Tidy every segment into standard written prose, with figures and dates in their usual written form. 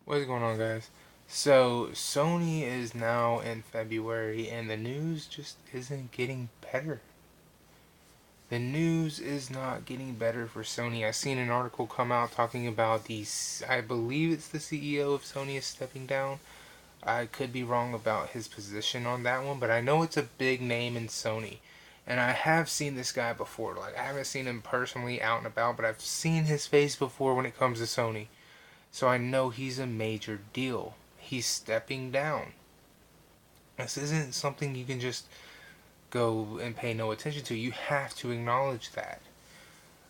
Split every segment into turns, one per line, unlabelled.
What's going on, guys? So, Sony is now in February, and the news just isn't getting better. The news is not getting better for Sony. I seen an article come out talking about I believe it's the CEO of Sony is stepping down. I could be wrong about his position on that one, but I know it's a big name in Sony. And I have seen this guy before. Like, I haven't seen him personally out and about, but I've seen his face before when it comes to Sony. So I know he's a major deal. He's stepping down. This isn't something you can just go and pay no attention to. You have to acknowledge that.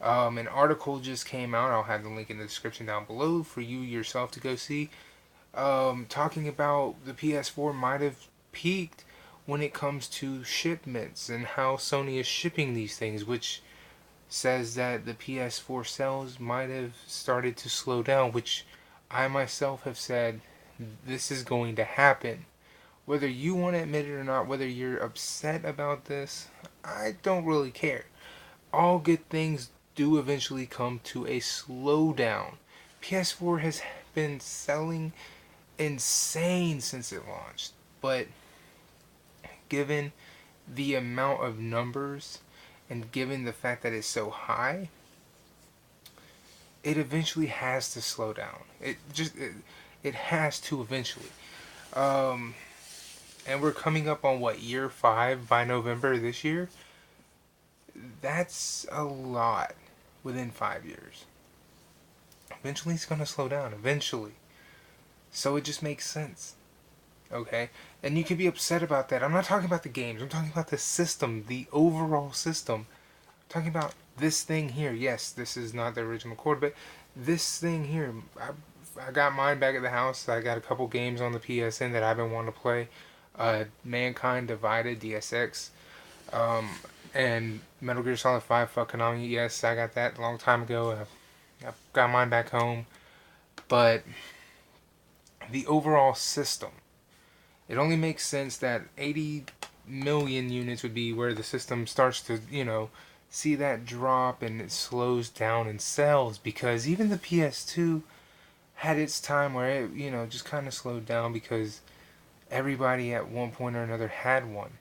An article just came out. I'll have the link in the description down below for you yourself to go see. Talking about the PS4 might have peaked when it comes to shipments and how Sony is shipping these things, which says that the PS4 sales might have started to slow down, which I myself have said this is going to happen. Whether you want to admit it or not, whether you're upset about this, I don't really care. All good things do eventually come to a slowdown. PS4 has been selling insane since it launched, but given the amount of numbers and given the fact that it's so high, it eventually has to slow down. It has to eventually. Um, and we're coming up on what, year 5 by November this year? That's a lot within 5 years. Eventually it's going to slow down, eventually. So it just makes sense. Okay? And you can be upset about that. I'm not talking about the games. I'm talking about the system, the overall system. I'm talking about this thing here. Yes, this is not the original cord, but this thing here. I got mine back at the house. I got a couple games on the PSN that I've been wanting to play. Mankind Divided DSX, um, and Metal Gear Solid 5 for Konami. Yes, I got that a long time ago. I got mine back home. But the overall system, it only makes sense that 80 million units would be where the system starts to, see that drop and it slows down in sales, because even the PS2 had its time where it, just kind of slowed down because everybody at one point or another had one.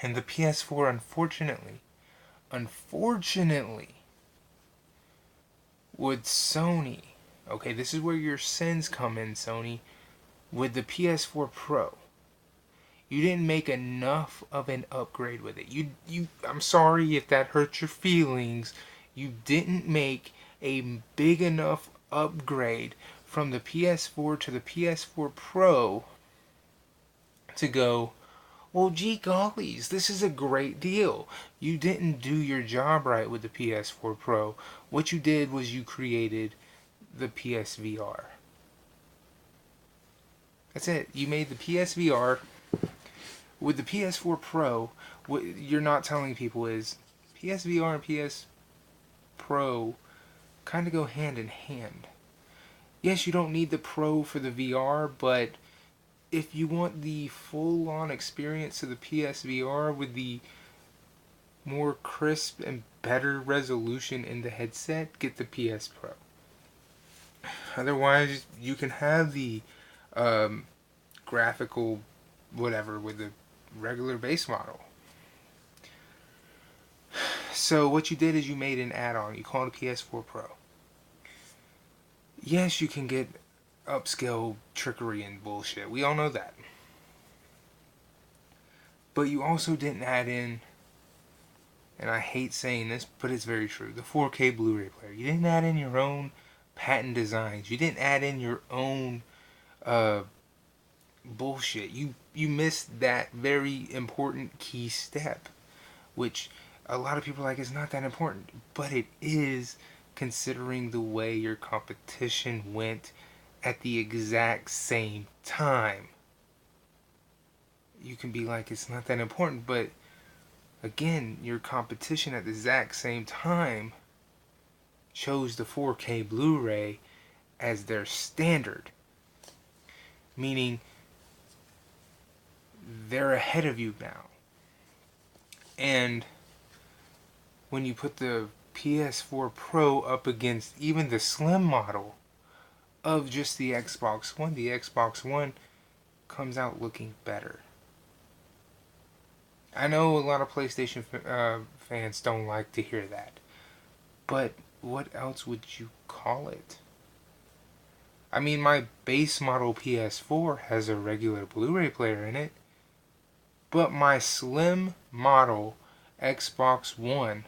And the PS4, unfortunately, with Sony, okay, this is where your sins come in, Sony, with the PS4 Pro. You didn't make enough of an upgrade with it. I'm sorry if that hurts your feelings. You didn't make a big enough upgrade from the PS4 to the PS4 Pro to go, well, gee gollies, this is a great deal. You didn't do your job right with the PS4 Pro. What you did was you created the PSVR. That's it. You made the PSVR. With the PS4 Pro, what you're not telling people is PSVR and PS Pro kind of go hand in hand. Yes, you don't need the Pro for the VR, but if you want the full-on experience of the PSVR with the more crisp and better resolution in the headset, get the PS Pro. Otherwise, you can have the graphical whatever with the regular base model. So what you did is you made an add-on. You call it a PS4 Pro. Yes, you can get upscale trickery and bullshit. We all know that. But you also didn't add in, and I hate saying this, but it's very true, the 4K Blu-ray player. You didn't add in your own patent designs. You didn't add in your own bullshit. You missed that very important key step, which a lot of people are like, it's not that important, but it is, considering the way your competition went at the exact same time. You can be like, it's not that important, but again, your competition at the exact same time chose the 4K Blu-ray as their standard, meaning they're ahead of you now. And when you put the PS4 Pro up against even the slim model of just the Xbox One. The Xbox One comes out looking better. I know a lot of PlayStation fans don't like to hear that, but what else would you call it? I mean, my base model PS4 has a regular Blu-ray player in it, but my slim model Xbox One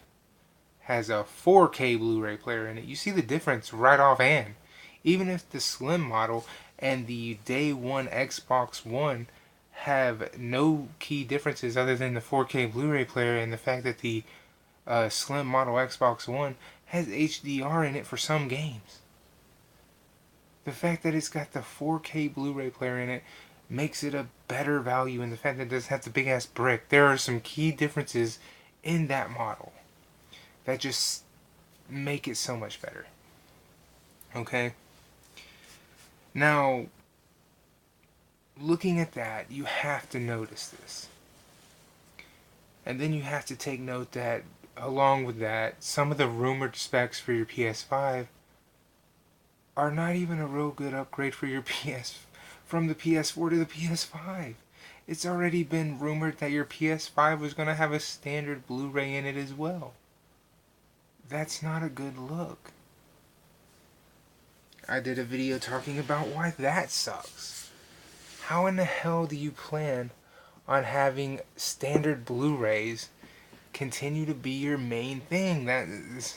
has a 4K Blu-ray player in it. You see the difference right offhand. Even if the slim model and the day one Xbox One have no key differences other than the 4K Blu-ray player and the fact that the slim model Xbox One has HDR in it for some games. The fact that it's got the 4K Blu-ray player in it makes it a better value, and the fact that it doesn't have the big ass brick. There are some key differences in that model that just make it so much better. Okay? Now, looking at that, you have to notice this. And then you have to take note that, along with that, some of the rumored specs for your PS5 are not even a real good upgrade for your from the PS4 to the PS5. It's already been rumored that your PS5 was going to have a standard Blu-ray in it as well. That's not a good look. I did a video talking about why that sucks. How in the hell do you plan on having standard Blu-rays continue to be your main thing? That is,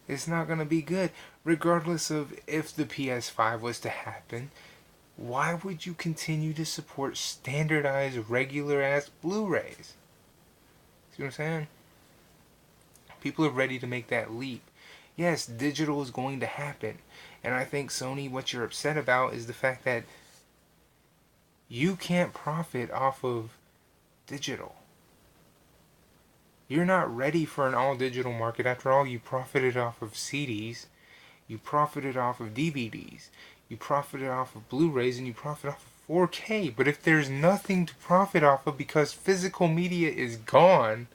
it's not going to be good. Regardless of if the PS5 was to happen, why would you continue to support standardized regular ass Blu-rays? See what I'm saying? People are ready to make that leap. Yes, digital is going to happen. And I think Sony, what you're upset about is the fact that you can't profit off of digital. You're not ready for an all-digital market. After all, you profited off of CDs, you profited off of DVDs, you profited off of Blu-rays, and you profit off of 4K. But if there's nothing to profit off of because physical media is gone,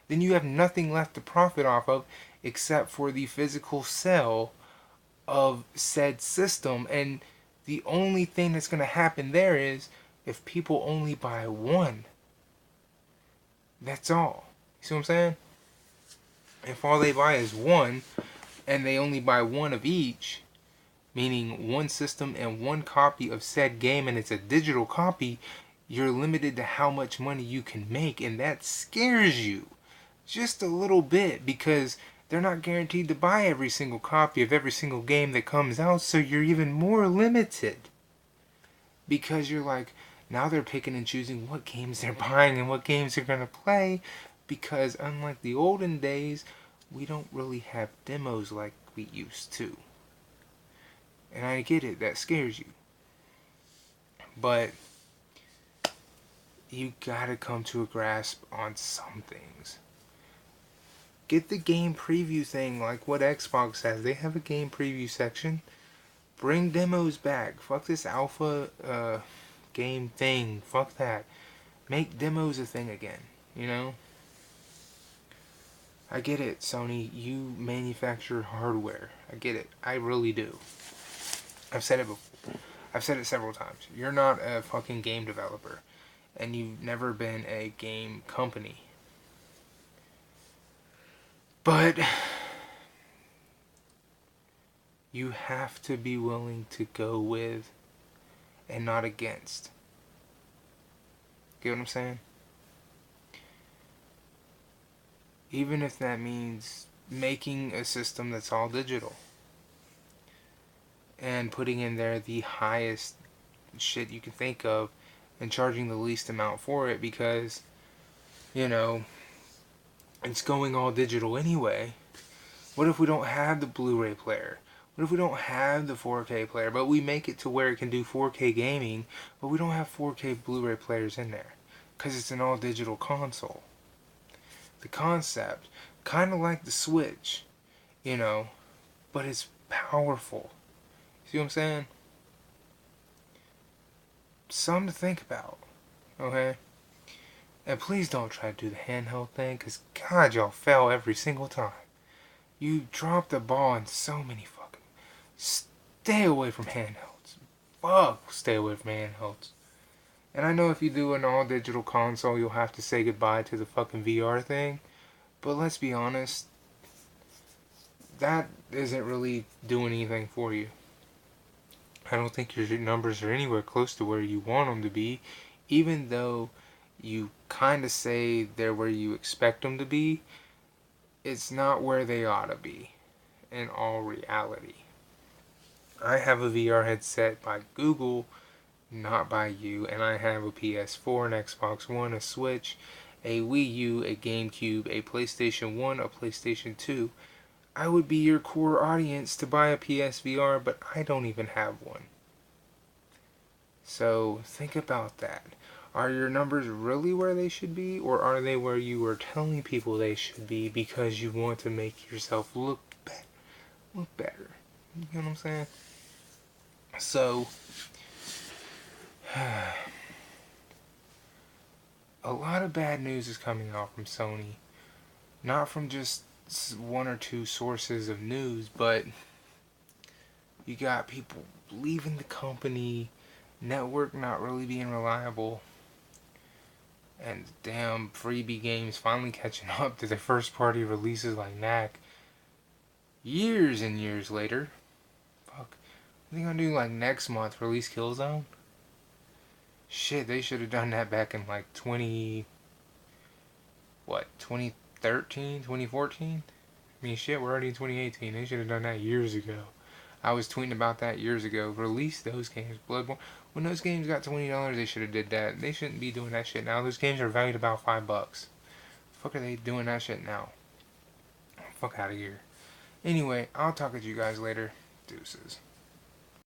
then you have nothing left to profit off of except for the physical sale of said system. And the only thing that's going to happen there is if people only buy one. That's all. You see what I'm saying? If all they buy is one, and they only buy one of each, meaning one system and one copy of said game, and it's a digital copy, you're limited to how much money you can make, and that scares you just a little bit because they're not guaranteed to buy every single copy of every single game that comes out, so you're even more limited. Because you're like, now they're picking and choosing what games they're buying and what games they're going to play, because unlike the olden days, we don't really have demos like we used to. And I get it, that scares you. But you gotta come to a grasp on some things. Get the game preview thing like what Xbox has. They have a game preview section. Bring demos back. Fuck this alpha game thing. Fuck that. Make demos a thing again. You know? I get it, Sony. You manufacture hardware. I get it. I really do. I've said it before. I've said it several times. You're not a fucking game developer. And you've never been a game company. But you have to be willing to go with and not against. Get what I'm saying? Even if that means making a system that's all digital. And putting in there the highest shit you can think of and charging the least amount for it because, you know, it's going all digital anyway. What if we don't have the Blu-ray player? What if we don't have the 4K player, but we make it to where it can do 4K gaming, but we don't have 4K Blu-ray players in there? Because it's an all-digital console. The concept, kind of like the Switch, you know, but it's powerful. See what I'm saying? Something to think about, okay? And please don't try to do the handheld thing, because God, y'all fail every single time. You drop the ball in so many fucking stay away from handhelds. Fuck, stay away from handhelds. And I know if you do an all digital console, you'll have to say goodbye to the fucking VR thing. But let's be honest, that isn't really doing anything for you. I don't think your numbers are anywhere close to where you want them to be, even though you kind of say they're where you expect them to be. It's not where they ought to be in all reality. I have a VR headset by Google, not by you, and I have a PS4, an Xbox One, a Switch, a Wii U, a GameCube, a PlayStation 1, a PlayStation 2. I would be your core audience to buy a PSVR, but I don't even have one. So think about that. Are your numbers really where they should be, or are they where you are telling people they should be because you want to make yourself look better? You know what I'm saying? So, a lot of bad news is coming out from Sony. Not from just one or two sources of news, but you got people leaving the company, network not really being reliable, and damn freebie games finally catching up to their first party releases like Knack years and years later. Fuck. What are they gonna do like next month? Release Killzone? Shit, they should have done that back in like 2013, 2014? I mean, shit, we're already in 2018. They should have done that years ago. I was tweeting about that years ago. Release those games. Bloodborne. When those games got $20, they should have did that. They shouldn't be doing that shit now. Those games are valued about $5. Fuck are they doing that shit now? Fuck out of here. Anyway, I'll talk to you guys later. Deuces.